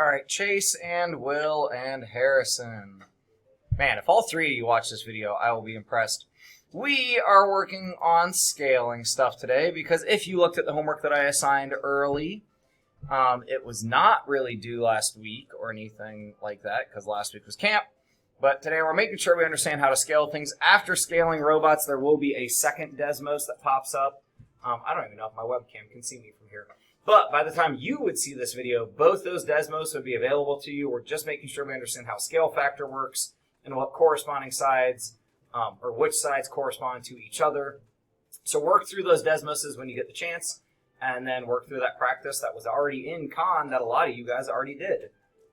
All right, Chase and Will and Harrison. Man, if all three of you watch this video, I will be impressed. We are working on scaling stuff today because if you looked at the homework that I assigned early, it was not really due last week or anything like that because last week was camp. But today we're making sure we understand how to scale things. After scaling robots, there will be a second Desmos that pops up. I don't even know if my webcam can see me from here. But by the time you would see this video, both those Desmos would be available to you. We're just making sure we understand how scale factor works and what corresponding sides, or which sides correspond to each other. So work through those Desmoses when you get the chance, and then work through that practice that was already in Khan that a lot of you guys already did.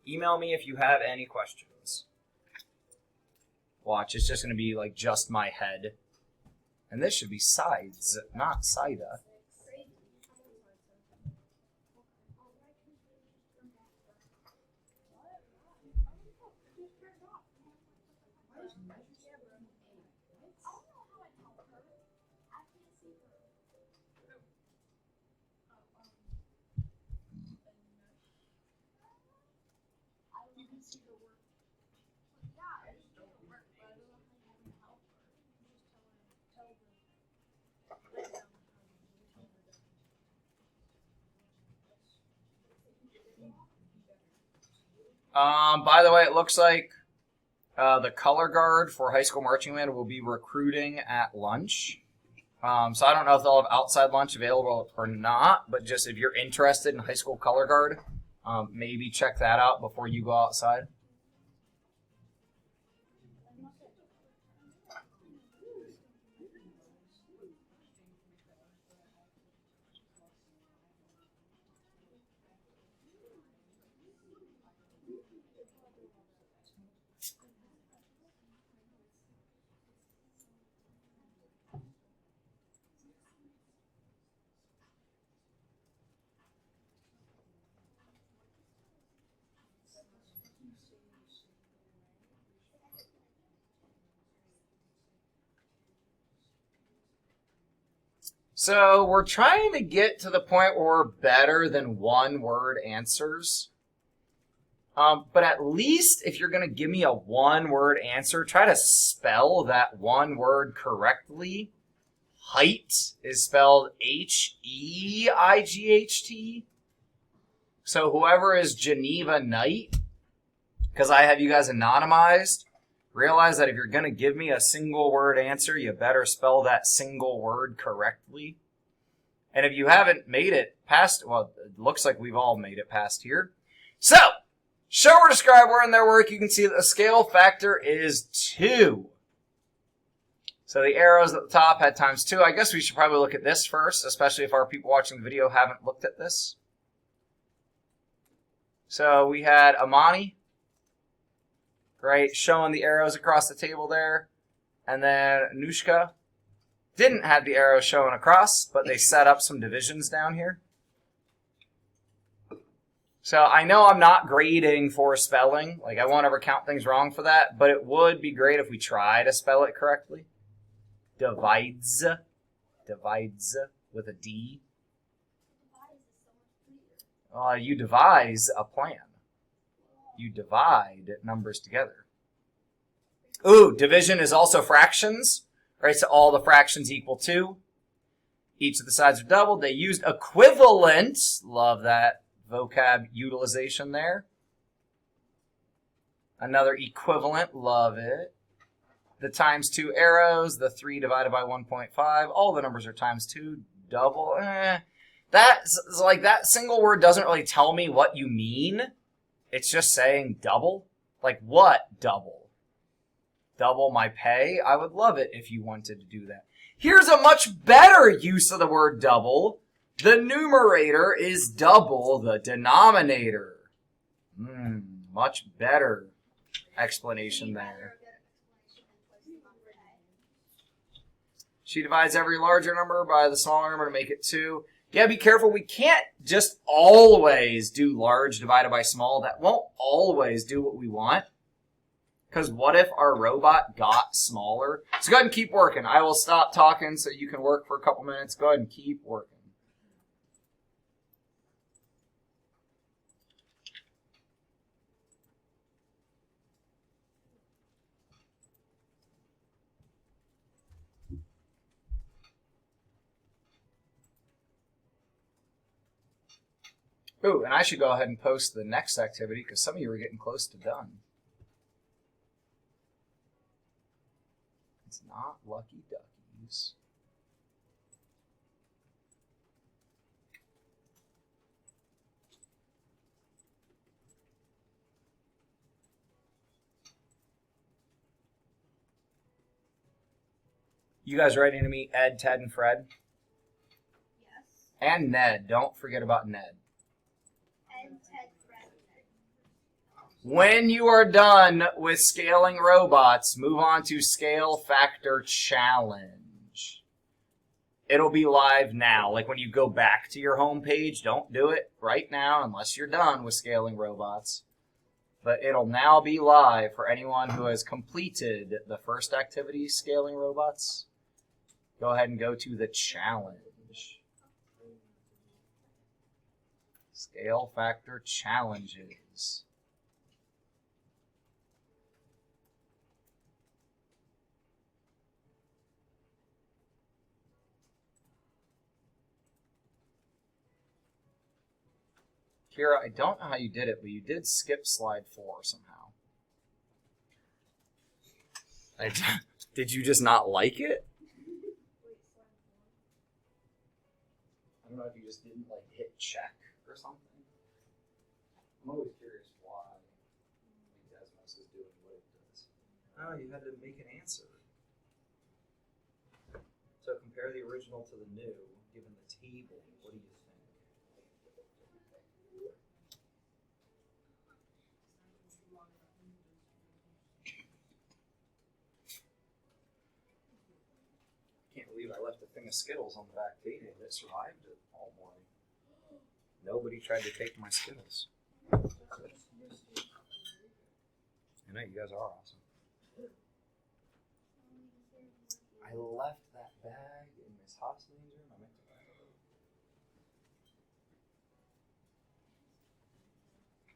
Email me if you have any questions. Watch, it's just going to be like just my head. And this should be sides, not sida. By the way, it looks like the color guard for High School Marching Band will be recruiting at lunch. So I don't know if they'll have outside lunch available or not, but just if you're interested in High School Color Guard, maybe check that out before you go outside. So we're trying to get to the point where we're better than one-word answers. But at least if you're going to give me a one-word answer, try to spell that one word correctly. Height is spelled H-E-I-G-H-T. So whoever is Geneva Knight, because I have you guys anonymized, realize that if you're going to give me a single word answer, you better spell that single word correctly. And if you haven't made it past, well, it looks like we've all made it past here. So, show or describe where in their work you can see that the scale factor is 2. So the arrows at the top had times 2. I guess we should probably look at this first, especially if our people watching the video haven't looked at this. So we had Amani, right, showing the arrows across the table there. And then Anushka didn't have the arrows showing across, but they set up some divisions down here. So I know I'm not grading for spelling. Like, I won't ever count things wrong for that, but it would be great if we try to spell it correctly. Divides with a D. You devise a plan. You divide numbers together. Ooh, division is also fractions, right? So all the fractions equal 2. Each of the sides are doubled. They used equivalent. Love that vocab utilization there. Another equivalent. Love it. The times 2 arrows. The 3 divided by 1.5. All the numbers are times 2. Double. That's like that single word doesn't really tell me what you mean. It's just saying double. Like what double? Double my pay? I would love it if you wanted to do that. Here's a much better use of the word double. The numerator is double the denominator. Much better explanation there. She divides every larger number by the smaller number to make it 2. Yeah, be careful. We can't just always do large divided by small. That won't always do what we want. Because what if our robot got smaller? So go ahead and keep working. I will stop talking so you can work for a couple minutes. Go ahead and keep working. Ooh, and I should go ahead and post the next activity because some of you are getting close to done. It's not Lucky Duckies. You guys ready to meet Ed, Ted, and Fred? Yes. And Ned. Don't forget about Ned. Ed, Ted, Fred. When you are done with scaling robots, move on to Scale Factor Challenge. It'll be live now. Like when you go back to your home page, don't do it right now unless you're done with scaling robots. But it'll now be live for anyone who has completed the first activity, scaling robots. Go ahead and go to the challenge. Scale Factor Challenges. Kira, I don't know how you did it, but you did skip slide 4 somehow. Did you just not like it? I don't know if you just didn't like hit check or something. I'm always curious why Desmos is doing what it does. Oh, you had to make an answer. So compare the original to the new, given the table. What do you think? Can't believe I left a thing of Skittles on the back table. It survived it all morning. Nobody tried to take my Skittles. I know, you guys are awesome. I left that bag in Miss Hosling's room. I meant to buy it.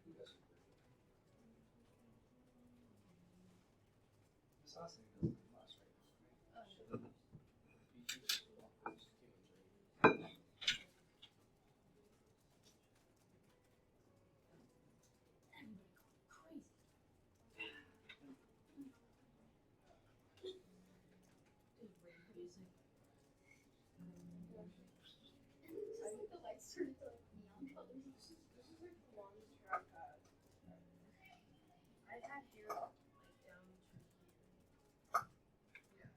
You guys are pretty good. Miss Hosling doesn't do last right now, right? The lights turned to like neon colors. This is like the longest hair I've had. I've had hair like down to here.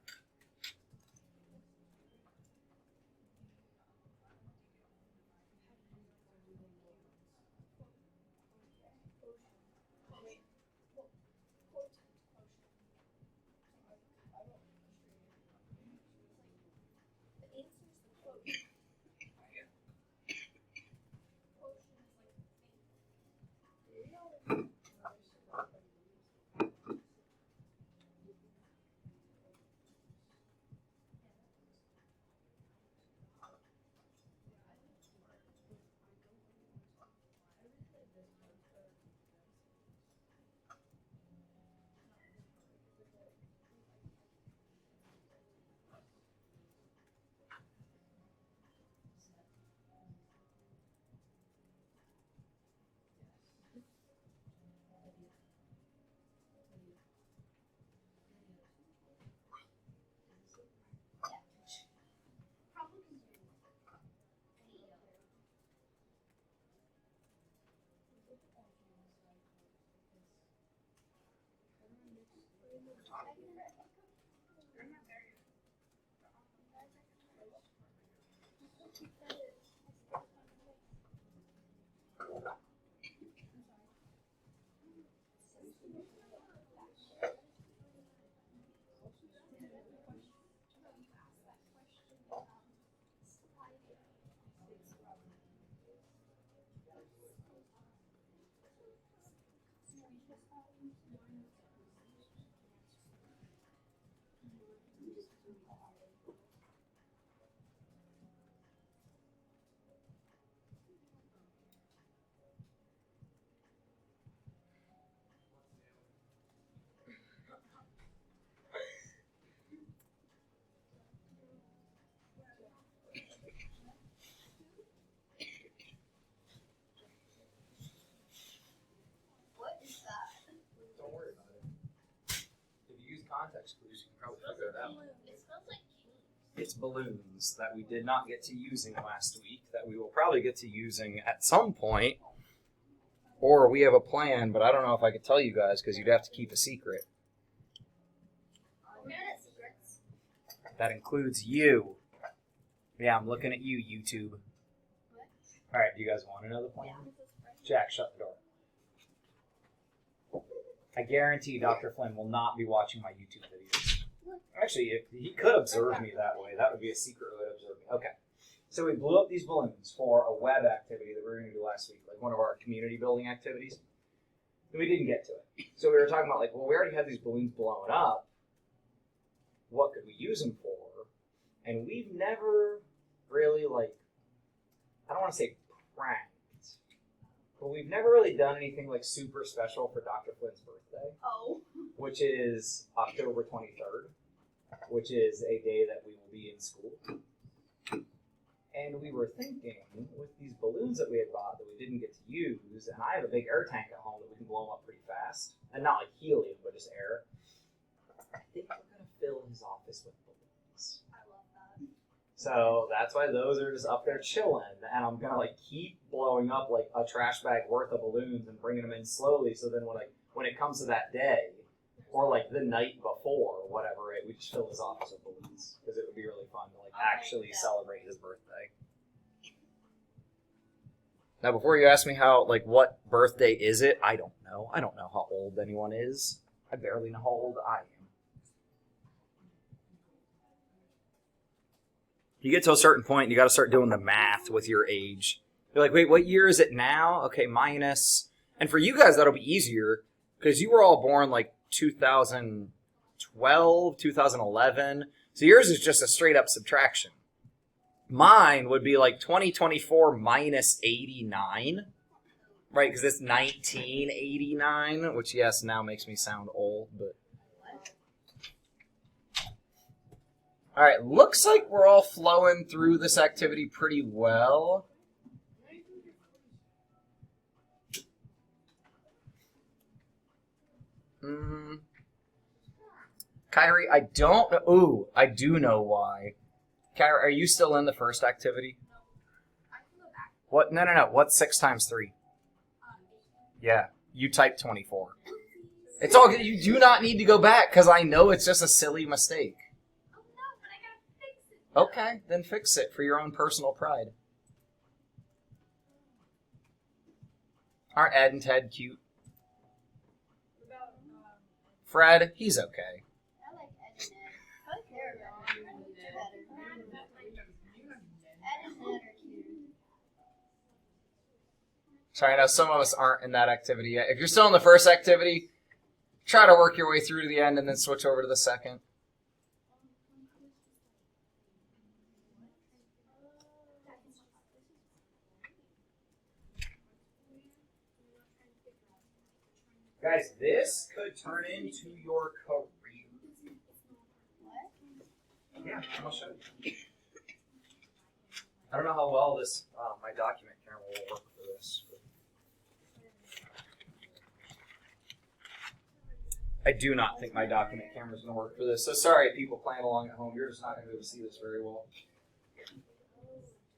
context clues, you can probably figure it out. It smells like candy. It's balloons that we did not get to using last week that we will probably get to using at some point. Or we have a plan, but I don't know if I could tell you guys because you'd have to keep a secret. I'm good at secrets. That includes you. Yeah, I'm looking at you, YouTube. What? All right, do you guys want to know the plan? Jack, shut the door. I guarantee Dr. Flynn will not be watching my YouTube videos. Actually, if he could observe me that way, that would be a secret way to observe me. Okay. So we blew up these balloons for a web activity that we were going to do last week, like one of our community building activities. And we didn't get to it. So we were talking about, like, well, we already had these balloons blown up. What could we use them for? And we've never really, like, I don't want to say pranked, but we've never really done anything, like, super special for Dr. Flynn's birthday, Oh. which is October 23rd, which is a day that we will be in school. And we were thinking, with these balloons that we had bought that we didn't get to use, and I have a big air tank at home that we can blow them up pretty fast, and not like helium, but just air, I think we're going to fill his office with balloons. I love that. So that's why those are just up there chilling, and I'm going to like keep blowing up like a trash bag worth of balloons and bringing them in slowly, so then when it comes to that day, or like the night before, or whatever, right, we just fill his office with balloons, because it would be really fun to like actually celebrate his birthday. Now, before you ask me what birthday is it, I don't know. I don't know how old anyone is. I barely know how old I am. You get to a certain point, you got to start doing the math with your age. You're like, wait, what year is it now? Okay, minus. And for you guys, that'll be easier, because you were all born like 2012, 2011. So yours is just a straight up subtraction. Mine would be like 2024 minus 89, right? Because it's 1989, which, yes, now makes me sound old, but. All right, looks like we're all flowing through this activity pretty well. Kyrie, I don't know. Ooh, I do know why. Kyrie, are you still in the first activity? I can go back. What? No. What's 6 times 3? Yeah, you typed 24. It's all good. You do not need to go back, because I know it's just a silly mistake. Oh no, but I gotta fix it. Okay, then fix it for your own personal pride. Aren't Ed and Ted cute? What about, Fred, he's okay. I like Ed and Ed. I like Ed and Ed. Ed and Ed are cute. Sorry, I know some of us aren't in that activity yet. If you're still in the first activity, try to work your way through to the end and then switch over to the second. Guys, this could turn into your career. What? Yeah, I'll show you. I don't know how well this my document camera will work for this. But I do not think my document camera is going to work for this. So sorry, people playing along at home. You're just not going to be able to see this very well.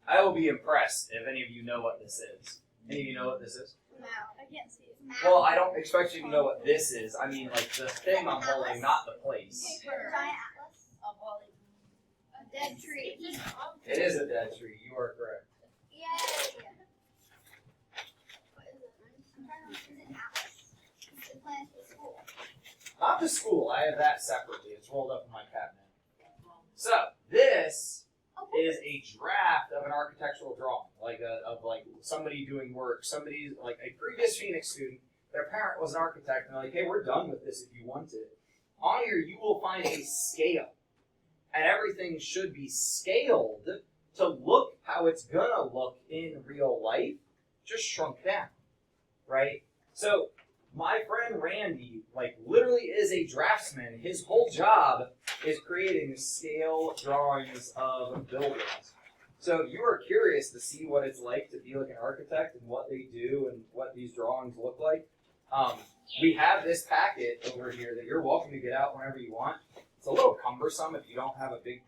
I will be impressed if any of you know what this is. Any of you know what this is? No, I can't see it. Well, I don't expect you to know what this is. I mean, like, the thing I'm holding, not the place. Paper. Giant atlas. A dead tree. It is a dead tree. You are correct. Yay! What is it? I'm trying to. Is it atlas? Is it planned for school? Not the school. I have that separately. It's rolled up in my cabinet. So, this is a draft of an architectural drawing, of somebody doing work. Somebody, like a previous Phoenix student, their parent was an architect, and they're like, hey, we're done with this if you want it. On here, you will find a scale. And everything should be scaled to look how it's gonna look in real life, just shrunk down, right? So my friend Randy, literally is a draftsman. His whole job is creating scale drawings of buildings. So if you are curious to see what it's like to be like an architect and what they do and what these drawings look like, We have this packet over here that you're welcome to get out whenever you want. It's a little cumbersome if you don't have a big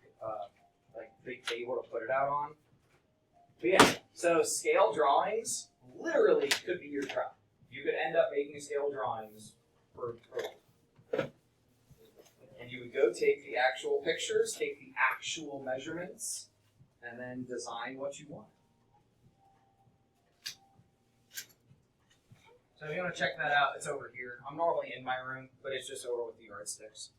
table to put it out on. But yeah, so scale drawings literally could be your job. You could end up making scale drawings for and you would go take the actual pictures, take the actual measurements, and then design what you want. So if you want to check that out, it's over here. I'm normally in my room, but it's just over with the yardsticks.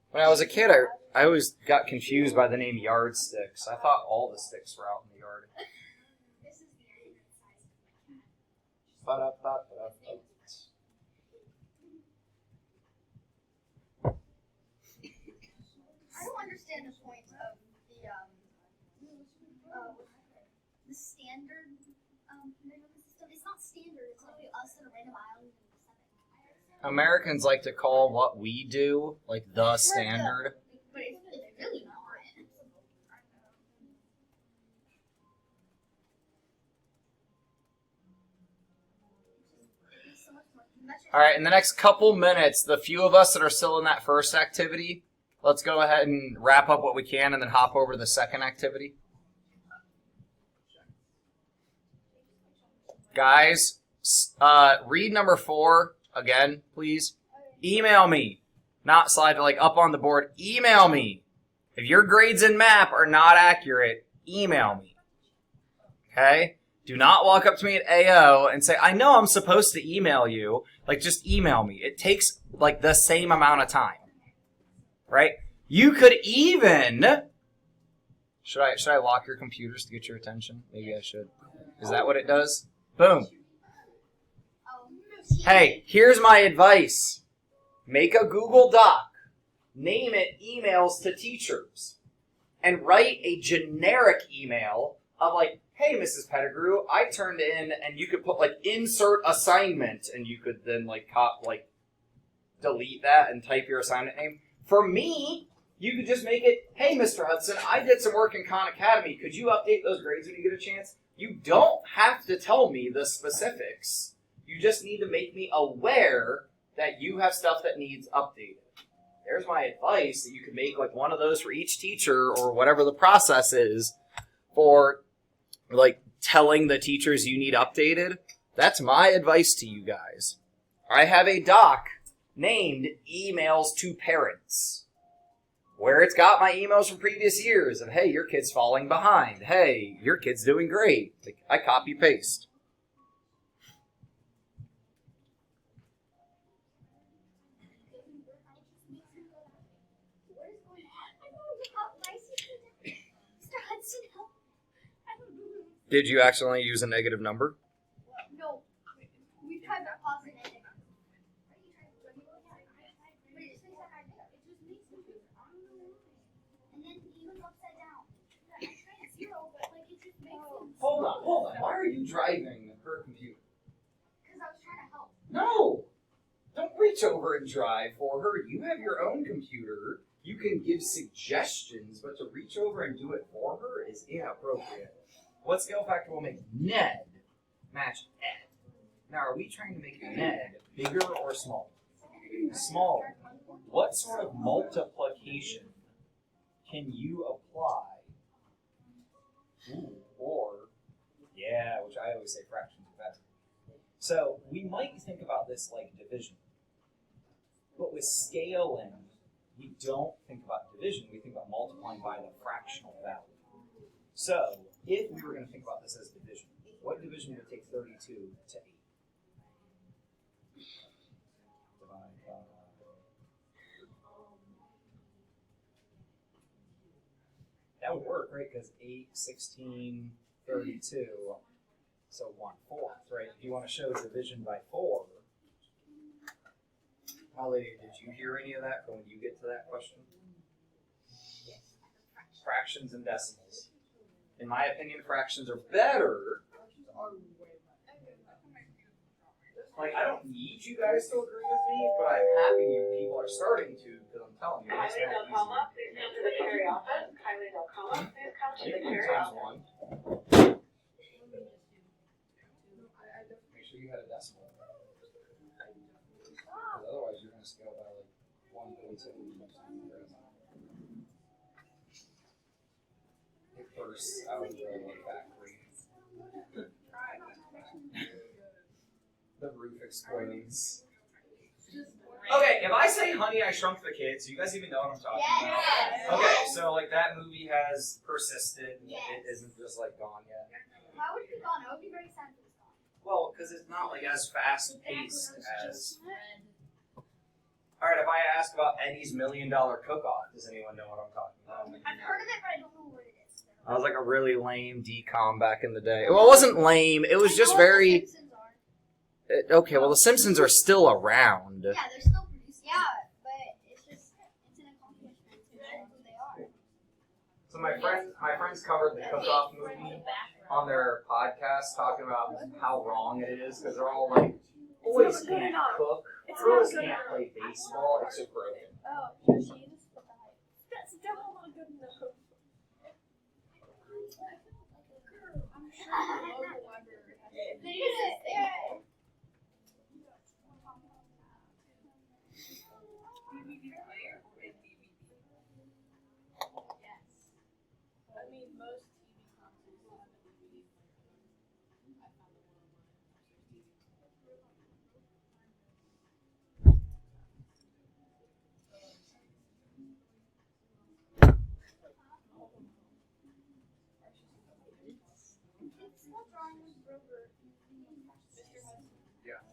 When I was a kid, I always got confused by the name yardsticks. I thought all the sticks were out in the yard. I don't understand the point of the standard measurement system. It's not standard. It's literally us at a random island in the Pacific. Americans like to call what we do like the standard. But it's really not. All right, in the next couple minutes, the few of us that are still in that first activity, let's go ahead and wrap up what we can and then hop over to the second activity. Guys, read number 4 again, please. Email me. Not slide like up on the board. Email me. If your grades in MAP are not accurate, email me. Okay? Do not walk up to me at AO and say, I know I'm supposed to email you. Like, just email me. It takes, like, the same amount of time. Right? You could even... Should I lock your computers to get your attention? Maybe I should. Is that what it does? Boom. Hey, here's my advice. Make a Google Doc. Name it emails to teachers. And write a generic email of like, hey, Mrs. Pettigrew, I turned in, and you could put like insert assignment, and you could then like delete that and type your assignment name. For me, you could just make it, hey, Mr. Hudson, I did some work in Khan Academy. Could you update those grades when you get a chance? You don't have to tell me the specifics. You just need to make me aware that you have stuff that needs updated. There's my advice, that you could make like one of those for each teacher or whatever the process is for like telling the teachers you need updated. That's my advice to you guys. I have a doc named Emails to Parents, where it's got my emails from previous years of, hey, your kid's falling behind. Hey, your kid's doing great. Like, I copy paste. Did you accidentally use a negative number? No. We tried to pause it. And then he was upside down. I tried 0, but like it just makes sense. Hold on. Why are you driving her computer? Because I was trying to help. No! Don't reach over and drive for her. You have your own computer. You can give suggestions, but to reach over and do it for her is inappropriate. What scale factor will make Ned match Ed? Now, are we trying to make Ned bigger or smaller? Smaller. What sort of multiplication can you apply? Which I always say fractions are better. So we might think about this like division. But with scaling, we don't think about division. We think about multiplying by the fractional value. So if we were going to think about this as division, what division would take 32 to 8? That would work, right? Because 8, 16, 32, so 1/4, right? If you want to show division by 4, Holly, did you hear any of that when you get to that question? Fractions and decimals. In my opinion, fractions are better. Like, I don't need you guys to agree with me, but I'm happy you people are starting to, because I'm telling you, it's Kylie, not they'll come up, please come to the Perry office. Kylie, they'll come up, please come to easier. the You can do Perry times office. 1. sure you had a decimal. Because otherwise you're going to scale by like 1.7. It bursts out of the factory. The roof explodes. Okay, if I say Honey, I Shrunk the Kids, do you guys even know what I'm talking about? Yes. Okay, so like that movie has persisted. Yes. It isn't just like gone yet. Why would it be gone? I would be very sad if it was gone. Well, because it's not like as fast paced as. Alright, if I ask about Eddie's $1 Million Cook-Off, does anyone know what I'm talking about? I've heard of it, but I don't know what it is. That was like a really lame decom back in the day. Well, it wasn't lame, it was just very. The Simpsons are. Okay, well, the Simpsons are still around. Yeah, they're still producing. Yeah, but it's just it's an accomplishment to know who they are. So my friends covered the Cook-Off movie on their podcast, talking about how wrong it is, because they're all like, boys can't cook, girls can't play baseball. It's so broken. Oh, Yoshi, just put the hype. That's definitely not good enough. I'm sure the local library has it. They use it. Yeah. DVD player or a DVD? Yes. I mean, most TV consoles have a DVD player. I found the one on my It's not drawing with rubber. Mr. Hudson. Yeah.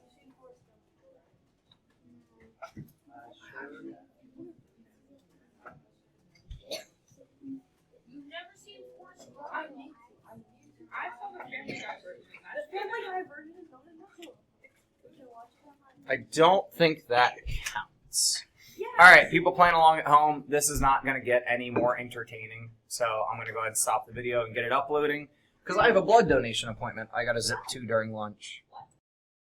You've never seen Forrest Gump? I saw the Family Guy version. The Family Guy version is not enough. We can watch it online. I don't think that counts. Yes. Alright, people playing along at home, this is not going to get any more entertaining. So I'm going to go ahead and stop the video and get it uploading. Because I have a blood donation appointment I got to zip to during lunch.